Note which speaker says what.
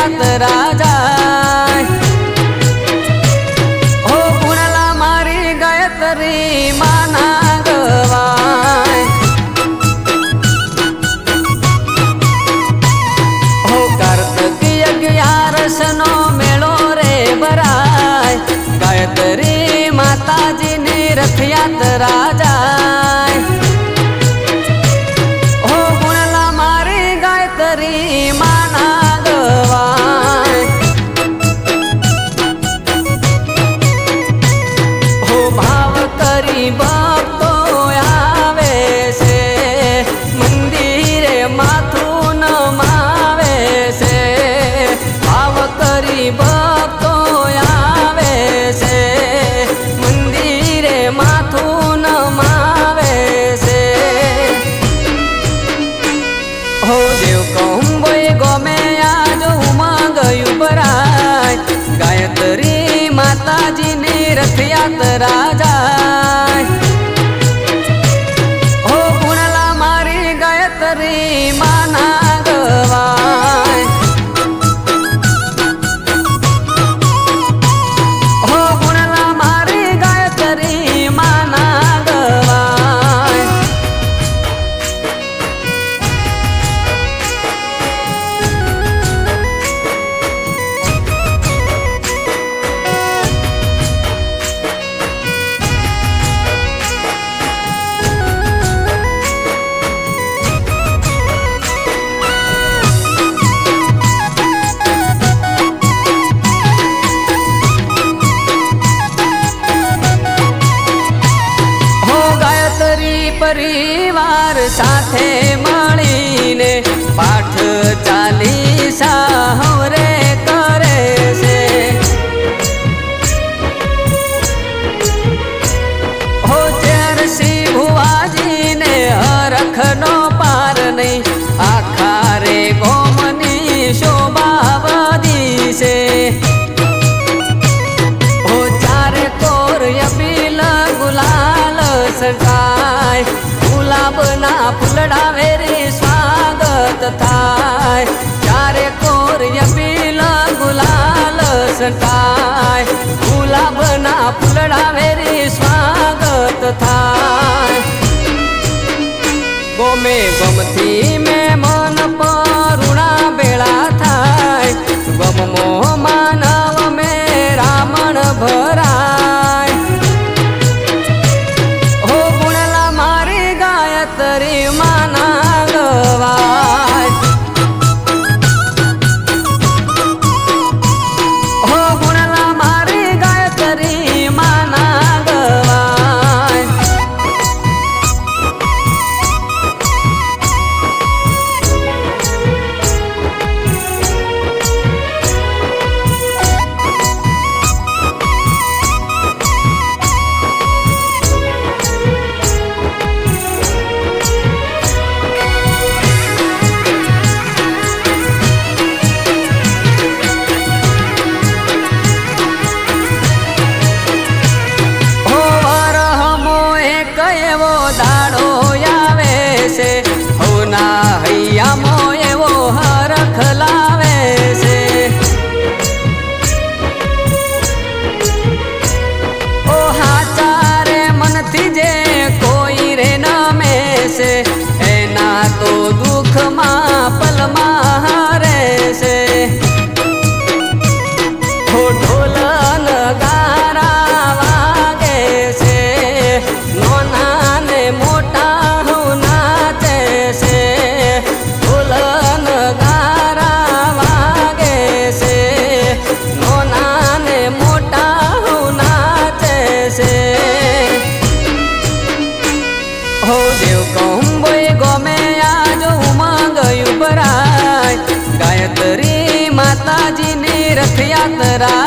Speaker 1: રથયાત્રા જાય હો ગુણલા મારી ગાયત્રી માના ગવાય હો કાર્તિક 11 નો મેળો રે ભરાય ગાયત્રી માતાજીની રથયાત્રા જાય હો ગુણલા મારી ગાયત્રી માના ગવાય હો ભાવ કરી ભક્તો આવે છે મંદિરે માથું નમાવે છે ભાવ કરી ભક્તો આવે છે મંદિરે માથું નમાવે છે હો દેવ કંબોય ગમે આજ ઉમંગયું ભરાય ગાયત્રી માતાજીની રથયાત્રા જાય હો ગુણલા મારી ગાયત્રી માના ગવાય હો ગુણલા મારી ગાયત્રી માના ગવાય હો ગાયત્રી પરિવાર સાથે મળીને પાઠ ચાલીસા હવરે કરે છે હો ચેરસી ભુવાજીને હરખનો પાર નહીં આખા રે ગોમની શોભા વધી છે હો ચારે કોર અબીલ ગુલાલ સગાય ગુલાબના ફૂલડા વેરી સ્વાગત થાય ચારે કોર અબીલ ગુલાલ સગાય ગુલાબના ફૂલડા વેરી સ્વાગત થાય ગોમે ગમથી મેં મન પરુણા બેળા થાય ગમમો માનવ મે રામણ ભરાય હો ગુણલા મારી ગાયત્રી માના ગવાય હો ગુણલા મારી ગાયત્રી માના ગવાય હો વરહમો એક એવો દાડો આવે છે હો ના હૈયામો એવો હરખ લાવે છે ઓ હાચા રે મનથી જે કોઈ રે નમે છે એના તો દુઃખમાં પલમાં હારે છે હો ઢોલ નગારા વાગે છે નોના ને મોટા હું નાચે છે ઢોલ નગારા વાગે છે નોના ને મોટા હું નાચે છે હો દેવ કંબોય ગમે આજ ઉમંગયું ભરાય ગાયત્રી માતાજીની રથયાત્રા